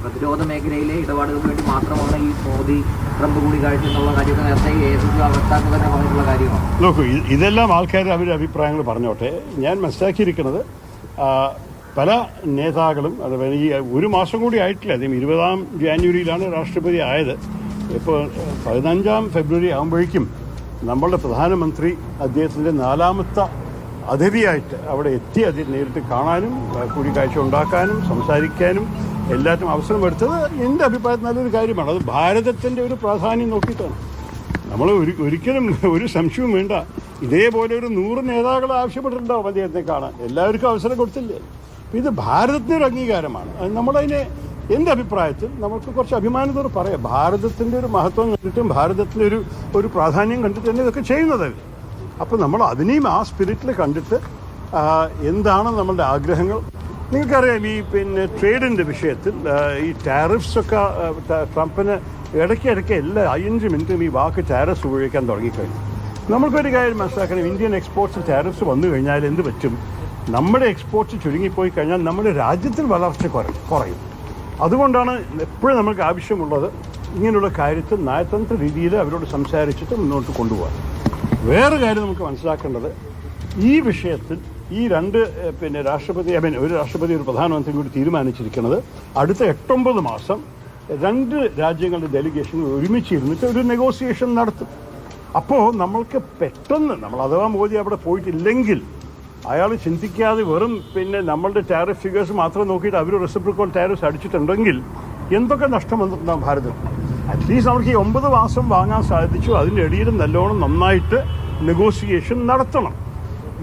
പ്രതിരോധ മേഖലയിലെ ഇടപാടുകൾക്ക് വേണ്ടി മാത്രമാണ് ഈ മോദി ട്രംപ് കൂടിക്കാഴ്ച എന്നുള്ള കാര്യമൊക്കെ നേരത്തെ വക്താക്കൾ തന്നെ പറഞ്ഞിട്ടുള്ള കാര്യമാണ്. നോക്കൂ, ഇതെല്ലാം ആൾക്കാർ അവരുടെ അഭിപ്രായങ്ങൾ പറഞ്ഞോട്ടെ. ഞാൻ മനസ്സിലാക്കിയിരിക്കുന്നത് പല നേതാക്കളും അതുപോലെ ഈ ഒരു മാസം കൂടി ആയിട്ടില്ല, അദ്ദേഹം 20 ജാനുവരിയിലാണ് രാഷ്ട്രപതി ആയത്. ഇപ്പോൾ 15 ഫെബ്രുവരി ആകുമ്പോഴേക്കും നമ്മളുടെ പ്രധാനമന്ത്രി അദ്ദേഹത്തിൻ്റെ 4ാമത്തെ അതിഥിയായിട്ട് അവിടെ എത്തി അതിൽ നേരിട്ട് കാണാനും കൂടിക്കാഴ്ച ഉണ്ടാക്കാനും സംസാരിക്കാനും എല്ലാത്തിനും അവസരം എടുത്തത് എൻ്റെ അഭിപ്രായത്തിൽ നല്ലൊരു കാര്യമാണ്. അത് ഭാരതത്തിൻ്റെ ഒരു പ്രാധാന്യം നോക്കിയിട്ടാണ്. നമ്മൾ ഒരിക്കലും ഒരു സംശയവും വേണ്ട, ഇതേപോലെ ഒരു 100 നേതാക്കൾ ആവശ്യപ്പെട്ടിട്ടുണ്ടാവും അദ്ദേഹത്തെ കാണാൻ. എല്ലാവർക്കും അവസരം കൊടുത്തില്ലേ? ഇത് ഭാരതത്തിൻ്റെ ഒരു അംഗീകാരമാണ്. നമ്മളതിനെ എൻ്റെ അഭിപ്രായത്തിൽ നമുക്ക് കുറച്ച് അഭിമാനത്തോടെ പറയാം. ഭാരതത്തിൻ്റെ ഒരു മഹത്വം കണ്ടിട്ടും ഭാരതത്തിൻ്റെ ഒരു പ്രാധാന്യം കണ്ടിട്ട് തന്നെ ഇതൊക്കെ ചെയ്യുന്നത്. അപ്പോൾ നമ്മൾ അതിനെയും ആ സ്പിരിറ്റിൽ കണ്ടിട്ട് എന്താണ് നമ്മളുടെ ആഗ്രഹങ്ങൾ. നിങ്ങൾക്കറിയാം, ഈ ട്രേഡിൻ്റെ വിഷയത്തിൽ ഈ ടാരിഫ്സൊക്കെ ട്രംപിന് ഇടയ്ക്കിടയ്ക്ക് എല്ലാ 5 മിനിറ്റും ഈ വാക്ക് ടാരിഫ്സ് ഉപയോഗിക്കാൻ തുടങ്ങിക്കഴിഞ്ഞു. നമ്മൾക്കൊരു കാര്യം മനസ്സിലാക്കണം, ഇന്ത്യൻ എക്സ്പോർട്ട്സിൽ ടാരിഫ്സ് വന്നു കഴിഞ്ഞാൽ എന്ത് പറ്റും? നമ്മുടെ എക്സ്പോർട്ട്സ് ചുരുങ്ങിപ്പോയി കഴിഞ്ഞാൽ നമ്മുടെ രാജ്യത്തിൽ വളർച്ച കുറയും. അതുകൊണ്ടാണ് എപ്പോഴും നമുക്ക് ആവശ്യമുള്ളത് ഇങ്ങനെയുള്ള കാര്യത്തിൽ നയതന്ത്ര രീതിയിൽ അവരോട് സംസാരിച്ചിട്ട് മുന്നോട്ട് കൊണ്ടുപോകാൻ. വേറെ കാര്യം നമുക്ക് മനസ്സിലാക്കേണ്ടത്, ഈ വിഷയത്തിൽ ഈ രാഷ്ട്രപതി ഒരു രാഷ്ട്രപതി ഒരു പ്രധാനമന്ത്രി കൂടി തീരുമാനിച്ചിരിക്കുന്നത് അടുത്ത 8-9 മാസം 2 രാജ്യങ്ങളുടെ ഡെലിഗേഷൻ ഒരുമിച്ചിരുന്നിട്ട് ഒരു നെഗോസിയേഷൻ നടത്തും. അപ്പോൾ നമ്മൾക്ക് പെട്ടെന്ന് നമ്മൾ അഥവാ മോദി അവിടെ പോയിട്ടില്ലെങ്കിൽ അയാൾ ചിന്തിക്കാതെ വെറും നമ്മളുടെ ടാരിഫ് ഫിഗേഴ്സ് മാത്രം നോക്കിയിട്ട് അവർ റെസിപ്രോക്കൽ ടാരിഫ്സ് അടിച്ചിട്ടുണ്ടെങ്കിൽ എന്തൊക്കെ നഷ്ടം വന്നിട്ടുണ്ടാകും ഭാരതത്തിൽ. അറ്റ്ലീസ്റ്റ് നമുക്ക് ഈ 9 മാസം വാങ്ങാൻ സാധിച്ചു. അതിൻ്റെ ഇടയിൽ നന്നായിട്ട് നെഗോസിയേഷൻ നടത്തണം.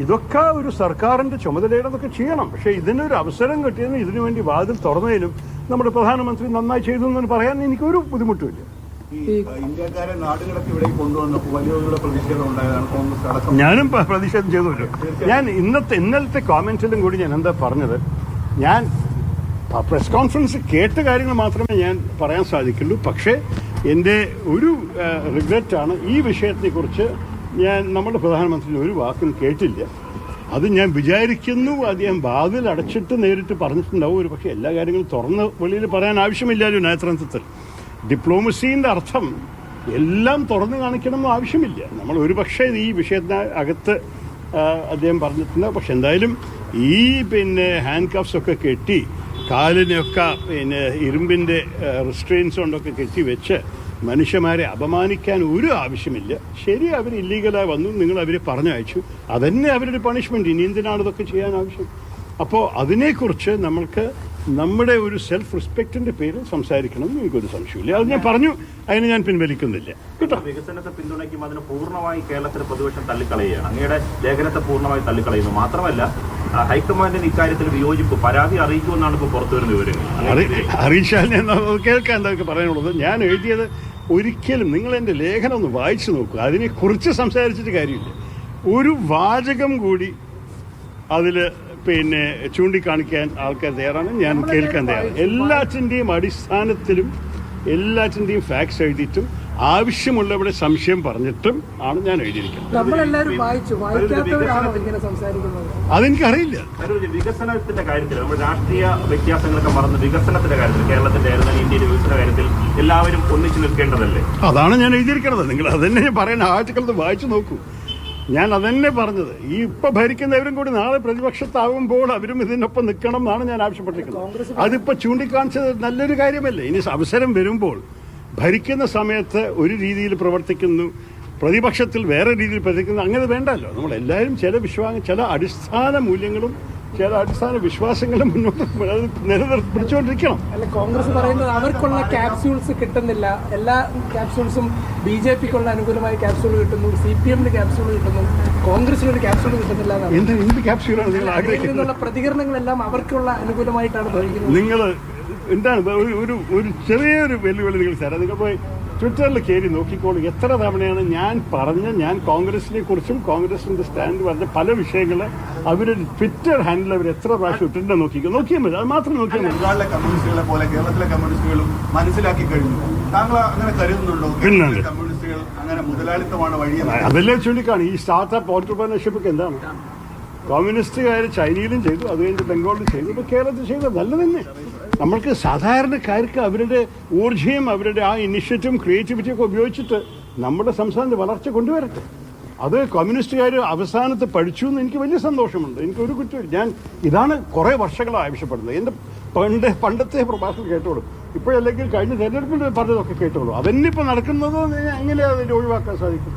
ഇതൊക്കെ ഒരു സർക്കാരിൻ്റെ ചുമതലയുടെതൊക്കെ ചെയ്യണം. പക്ഷേ ഇതിനൊരു അവസരം കിട്ടിയതിനും ഇതിനു വേണ്ടി വാതിൽ തുറന്നതിനും നമ്മുടെ പ്രധാനമന്ത്രി നന്നായി ചെയ്തു എന്ന് പറയാൻ എനിക്കൊരു ബുദ്ധിമുട്ടുമില്ല. ഇന്ത്യക്കാരെ നാടുകളൊക്കെ ഇവിടെ കൊണ്ടുവന്നപ്പോൾ വലിയ പ്രതിഷേധം ഉണ്ടായതാണ് കോൺഗ്രസ് അടക്കം. ഞാനും പ്രതിഷേധം ചെയ്തല്ലോ. ഞാൻ ഇന്നലത്തെ കോമെന്റിലും കൂടി ഞാൻ എന്താ പറഞ്ഞത്, ഞാൻ പ്രസ് കോൺഫറൻസ് കേട്ട കാര്യങ്ങൾ മാത്രമേ ഞാൻ പറയാൻ സാധിക്കുള്ളൂ. പക്ഷേ എൻ്റെ ഒരു റിഗ്രറ്റാണ്, ഈ വിഷയത്തെക്കുറിച്ച് ഞാൻ നമ്മുടെ പ്രധാനമന്ത്രി ഒരു വാക്കും കേട്ടില്ല. അത് ഞാൻ വിചാരിക്കുന്നു അദ്ദേഹം വാതിൽ അടച്ചിട്ട് നേരിട്ട് പറഞ്ഞിട്ടുണ്ടാവും. ഒരു പക്ഷേ എല്ലാ കാര്യങ്ങളും തുറന്ന് വെളിയിൽ പറയാൻ ആവശ്യമില്ലല്ലോ നയതന്ത്രത്തിൽ. ഡിപ്ലോമസീൻ്റെ അർത്ഥം എല്ലാം തുറന്നു കാണിക്കണമെന്ന് ആവശ്യമില്ല. നമ്മൾ ഒരു പക്ഷേ ഈ വിഷയത്തിന് അകത്ത് അദ്ദേഹം പറഞ്ഞിട്ടുണ്ട്. പക്ഷെ എന്തായാലും ഈ ഹാൻഡ് കഫ്സ് ഒക്കെ കെട്ടി കാലിനൊക്കെ ഇരുമ്പിൻ്റെ റിസ്ട്രെയിൻസ് കൊണ്ടൊക്കെ കെട്ടി വെച്ച് മനുഷ്യന്മാരെ അപമാനിക്കാൻ ഒരു ആവശ്യമില്ല. ശരി, അവർ ഇല്ലീഗലായി വന്നു, നിങ്ങൾ അവരെ പറഞ്ഞയച്ചു, അതന്നെ അവരുടെ പണിഷ്മെൻറ്റ്. ഇനി എന്തിനാണ് ഇതൊക്കെ ചെയ്യാൻ ആവശ്യം? അപ്പോൾ അതിനെക്കുറിച്ച് നമ്മൾക്ക് നമ്മുടെ ഒരു സെൽഫ് റെസ്പെക്റ്റിന്റെ പേരിൽ സംസാരിക്കണം എന്ന് എനിക്കൊരു സംശയമില്ല. അത് ഞാൻ പറഞ്ഞു, അതിന് ഞാൻ പിൻവലിക്കുന്നില്ല കേട്ടോ. വികസനത്തെ പിന്തുണയ്ക്കും അതിന് പൂർണ്ണമായി കേരളത്തിലെ പ്രതിപക്ഷം തള്ളിക്കളയുകയാണ്. അങ്ങയുടെ ലേഖനത്തെ പൂർണ്ണമായി തള്ളിക്കളയുന്നു. മാത്രമല്ല, ഹൈക്കമാൻഡിന് ഇക്കാര്യത്തിൽ വിയോജിപ്പ് പരാതി അറിയിക്കുമെന്നാണ് ഇപ്പോൾ പുറത്തുവരുന്ന വിവരങ്ങൾ. അറിയിച്ചാൽ കേൾക്കാൻ എന്തൊക്കെ പറയാനുള്ളത്. ഞാൻ എഴുതിയത് ഒരിക്കലും നിങ്ങൾ എൻ്റെ ലേഖനം ഒന്ന് വായിച്ചു നോക്കുക. അതിനെക്കുറിച്ച് സംസാരിച്ചിട്ട് കാര്യമില്ല. ഒരു വാചകം കൂടി അതിൽ ചൂണ്ടിക്കാണിക്കാൻ ആൾക്കാർ തയ്യാറാണ്, ഞാൻ കേൾക്കാൻ തയ്യാറാണ്. എല്ലാറ്റിൻ്റെയും അടിസ്ഥാനത്തിലും എല്ലാറ്റിൻ്റെയും ഫാക്ട്സ് എഴുതിയിട്ടും ആവശ്യമുള്ളവിടെ സംശയം പറഞ്ഞിട്ടും ആണ് ഞാൻ എഴുതിയിരിക്കുന്നത്. അതെനിക്കറിയില്ല. വികസനത്തിന്റെ കാര്യത്തിൽ നമ്മൾ രാഷ്ട്രീയ വ്യത്യാസങ്ങളൊക്കെ മറന്ന് വികസനത്തിന്റെ കാര്യത്തിൽ കേരളത്തിന്റെ ഇന്ത്യയുടെ വികസന കാര്യത്തിൽ എല്ലാവരും ഒന്നിച്ചു നിൽക്കേണ്ടതല്ലേ? അതാണ് ഞാൻ എഴുതിയിരിക്കുന്നത്. നിങ്ങൾ അതന്നെ ഞാൻ പറയാൻ ആർട്ടിക്കിൾ വായിച്ചു നോക്കൂ. ഞാൻ അതന്നെ പറഞ്ഞത്. ഈ ഇപ്പൊ ഭരിക്കുന്നവരും കൂടി നാളെ പ്രതിപക്ഷത്താവുമ്പോൾ അവരും ഇതിനൊപ്പം നിൽക്കണം എന്നാണ് ഞാൻ ആവശ്യപ്പെട്ടിരിക്കുന്നത്. അതിപ്പോ ചൂണ്ടിക്കാണിച്ചത് നല്ലൊരു കാര്യമല്ലേ? ഇനി അവസരം വരുമ്പോൾ ഭരിക്കുന്ന സമയത്ത് ഒരു രീതിയിൽ പ്രവർത്തിക്കുന്നു, പ്രതിപക്ഷത്തിൽ വേറെ രീതിയിൽ പ്രവർത്തിക്കുന്നു, അങ്ങനെ വേണ്ടല്ലോ. നമ്മളെല്ലാവരും ചില അടിസ്ഥാന മൂല്യങ്ങളും ചില അടിസ്ഥാന വിശ്വാസങ്ങളും മുന്നോട്ട് പിടിച്ചുകൊണ്ടിരിക്കണം. അല്ല, കോൺഗ്രസ് പറയുന്നത് അവർക്കുള്ള ക്യാപ്സ്യൂൾസ് കിട്ടുന്നില്ല, എല്ലാ ക്യാപ്സ്യൂൾസും BJPക്കുള്ള അനുകൂലമായ ക്യാപ്സ്യൂൾ കിട്ടുന്നു, CPMന് ക്യാപ്സ്യൂൾ കിട്ടുന്നു, കോൺഗ്രസിനൊരു ക്യാപ്സ്യൂൾ കിട്ടുന്നില്ല. എന്ത് ക്യാപ്സ്യൂളാണ് നിങ്ങൾ ആഗ്രഹിക്കുന്നത്? പ്രതികരണങ്ങളെല്ലാം അവർക്കുള്ള അനുകൂലമായിട്ടാണ് ഭരിക്കുന്നത്. നിങ്ങൾ എന്താണ് ഒരു ചെറിയൊരു വെല്ലുവിളി നിങ്ങൾ തരാം. നിങ്ങൾ പോയി ട്വിറ്ററിൽ കയറി നോക്കിക്കോളൂ. എത്ര തവണയാണ് ഞാൻ കോൺഗ്രസിനെ കുറിച്ചും കോൺഗ്രസിന്റെ സ്റ്റാൻഡ് പറഞ്ഞ പല വിഷയങ്ങൾ അവരുടെ ട്വിറ്റർ ഹാൻഡിൽ അവർ എത്ര പ്രാവശ്യം ഇട്ടിട്ടുണ്ടോ നോക്കിയാൽ മതി. അത് മാത്രം നോക്കിയാൽ മതി. ബംഗാളിലെ കമ്മ്യൂണിസ്റ്റുകളെ പോലെ കേരളത്തിലെ കമ്മ്യൂണിസ്റ്റുകളും മനസ്സിലാക്കി കഴിഞ്ഞു. താങ്കൾ അങ്ങനെ കരുതുന്നുണ്ടോ? കമ്മ്യൂണിസ്റ്റുകൾ അങ്ങനെ മുതലാളിത്തമാണ് വഴി? അതെല്ലാം ചൂണ്ടിക്കാണ്. ഈ സ്റ്റാർട്ടപ്പ് ഓൺട്രപ്രണർഷിപ്പ് എന്താണ്? കമ്മ്യൂണിസ്റ്റുകാർ ചൈനയിലും ചെയ്തു, അത് കഴിഞ്ഞ് ബംഗാളിലും ചെയ്തു, ഇപ്പോൾ കേരളത്തിൽ ചെയ്തത് നല്ല തന്നെ. നമ്മൾക്ക് സാധാരണക്കാർക്ക് അവരുടെ ഊർജ്ജയും അവരുടെ ആ ഇനിഷ്യേറ്റീവും ക്രിയേറ്റിവിറ്റിയൊക്കെ ഉപയോഗിച്ചിട്ട് നമ്മുടെ സംസ്ഥാനത്ത് വളർച്ച കൊണ്ടുവരട്ടെ. അത് കമ്മ്യൂണിസ്റ്റുകാർ അവസാനത്ത് പഠിച്ചു എന്ന് എനിക്ക് വലിയ സന്തോഷമുണ്ട്. എനിക്കൊരു കുറ്റമില്ല. ഞാൻ ഇതാണ് കുറേ വർഷങ്ങളായി ആവശ്യപ്പെടുന്നത്. എൻ്റെ പണ്ടത്തെ പ്രഭാഷണം കേട്ടോളൂ, ഇപ്പോഴല്ലെങ്കിൽ കഴിഞ്ഞ തെരഞ്ഞെടുപ്പിൽ പറഞ്ഞതൊക്കെ കേട്ടോളൂ. അതന്നിപ്പോൾ നടക്കുന്നത് എങ്ങനെയാണ് അതിനെ ഒഴിവാക്കാൻ സാധിക്കും?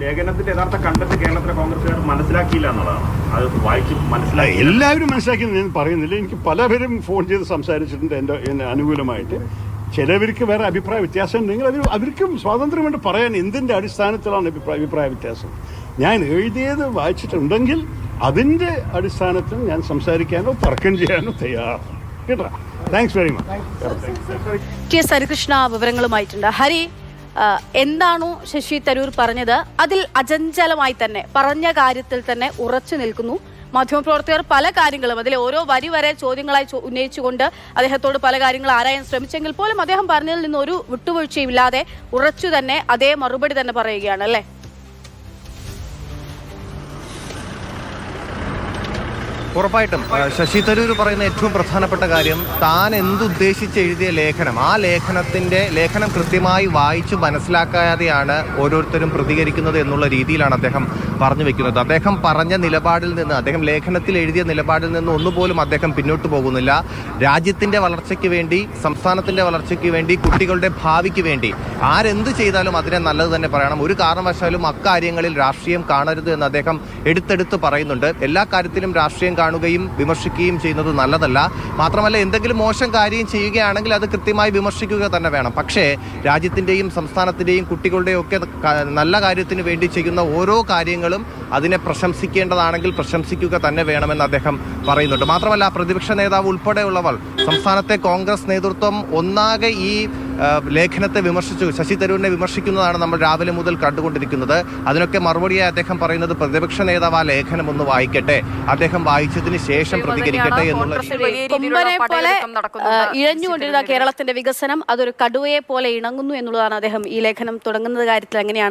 ലേഖനത്തിന്റെ യഥാർത്ഥ കണ്ടന്റ് കേരളത്തിലെ കോൺഗ്രസ്സുകാർ മനസ്സിലാക്കിയില്ല എന്നുള്ളതാണ്. അത് വായിച്ച് മനസ്സിലാക്കി എല്ലാവരും മനസ്സിലാക്കിയെന്ന് ഞാൻ പറയുന്നില്ല. എനിക്ക് പലവരും ഫോൺ ചെയ്ത് സംസാരിച്ചിട്ടുണ്ട് എന്നെ അനുകൂലമായിട്ട്. ചിലവർക്ക് വേറെ അഭിപ്രായ വ്യത്യാസം ഉണ്ടെങ്കിൽ അവർക്കും സ്വാതന്ത്ര്യമുണ്ട് പറയാൻ എന്തിൻ്റെ അടിസ്ഥാനത്തിലാണ് അഭിപ്രായ വ്യത്യാസം. ഞാൻ എഴുതിയത് വായിച്ചിട്ടുണ്ടെങ്കിൽ അതിൻ്റെ അടിസ്ഥാനത്തിൽ ഞാൻ സംസാരിക്കാനോ തർക്കം ചെയ്യാനോ തയ്യാറാണ്. കേട്ടോ, thanks very much. K Harikrishna വിവരങ്ങളുമായിട്ടുണ്ട്. ഹരി, എന്താണോ ശശി തരൂർ പറഞ്ഞത് അതിൽ അചഞ്ചലമായി തന്നെ പറഞ്ഞ കാര്യത്തിൽ തന്നെ ഉറച്ചു നിൽക്കുന്നു. മാധ്യമപ്രവർത്തകർ പല കാര്യങ്ങളും അതിലെ ഓരോ വരി വരെ ചോദ്യങ്ങളായി ഉന്നയിച്ചുകൊണ്ട് അദ്ദേഹത്തോട് പല കാര്യങ്ങൾ ആരായാൻ ശ്രമിച്ചെങ്കിൽ പോലും അദ്ദേഹം പറഞ്ഞതിൽ നിന്ന് ഒരു വിട്ടുവീഴ്ചയില്ലാതെ ഉറച്ചു തന്നെ അതേ മറുപടി തന്നെ പറയുകയാണ് അല്ലേ? ഉറപ്പായിട്ടും ശശി തരൂർ പറയുന്ന ഏറ്റവും പ്രധാനപ്പെട്ട കാര്യം താൻ എന്തുദ്ദേശിച്ച് എഴുതിയ ലേഖനം, ആ ലേഖനം കൃത്യമായി വായിച്ചു മനസ്സിലാക്കാതെയാണ് ഓരോരുത്തരും പ്രതികരിക്കുന്നത് എന്നുള്ള രീതിയിലാണ് അദ്ദേഹം പറഞ്ഞു വെക്കുന്നത്. അദ്ദേഹം പറഞ്ഞ നിലപാടിൽ നിന്ന്, അദ്ദേഹം ലേഖനത്തിൽ എഴുതിയ നിലപാടിൽ നിന്ന് ഒന്നുപോലും അദ്ദേഹം പിന്നോട്ട് പോകുന്നില്ല. രാജ്യത്തിന്റെ വളർച്ചയ്ക്ക് വേണ്ടി, സംസ്ഥാനത്തിന്റെ വളർച്ചയ്ക്ക് വേണ്ടി, കുട്ടികളുടെ ഭാവിക്ക് വേണ്ടി ആരെന്ത് ചെയ്താലും അതിനെ നല്ലത് തന്നെ പറയണം. ഒരു കാരണവശാലും അക്കാര്യങ്ങളിൽ രാഷ്ട്രീയം കാണരുത് എന്ന് അദ്ദേഹം എടുത്തെടുത്ത് പറയുന്നുണ്ട്. എല്ലാ കാര്യത്തിലും രാഷ്ട്രീയം കാണുകയും വിമർശിക്കുകയും ചെയ്യുന്നത് നല്ലതല്ല. മാത്രമല്ല, എന്തെങ്കിലും മോശം കാര്യം ചെയ്യുകയാണെങ്കിൽ അത് കൃത്യമായി വിമർശിക്കുക തന്നെ വേണം. പക്ഷേ രാജ്യത്തിൻ്റെയും സംസ്ഥാനത്തിൻ്റെയും കുട്ടികളുടെയും ഒക്കെ നല്ല കാര്യത്തിന് വേണ്ടി ചെയ്യുന്ന ഓരോ കാര്യങ്ങളും അതിനെ പ്രശംസിക്കേണ്ടതാണെങ്കിൽ പ്രശംസിക്കുക തന്നെ വേണമെന്ന് അദ്ദേഹം പറയുന്നുണ്ട്. മാത്രമല്ല, പ്രതിപക്ഷ നേതാവ് ഉൾപ്പെടെയുള്ളവർ, സംസ്ഥാനത്തെ കോൺഗ്രസ് നേതൃത്വം ഒന്നാകെ ഈ ലേഖനത്തെ വിമർശിച്ചു, ശശി തരൂരിനെ വിമർശിക്കുന്നതാണ് നമ്മൾ രാവിലെ മുതൽ കണ്ടുകൊണ്ടിരിക്കുന്നത്. അതിനൊക്കെ മറുപടിയായി അദ്ദേഹം പറയുന്നത് പ്രതിപക്ഷ നേതാവ് ആ ലേഖനം ഒന്ന് വായിക്കട്ടെ, അദ്ദേഹം വായിച്ചതിന് ശേഷം പ്രതികരിക്കട്ടെ എന്നുള്ള. കൊമ്പനെ പോലെ ഇഴഞ്ഞുകൊണ്ടിരുന്ന കേരളത്തിന്റെ വികസനം അതൊരു കടുവയെ പോലെ ഇണങ്ങുന്നു എന്നുള്ളതാണ് അദ്ദേഹം ഈ ലേഖനം തുടങ്ങുന്ന കാര്യത്തിൽ അങ്ങനെയാണ്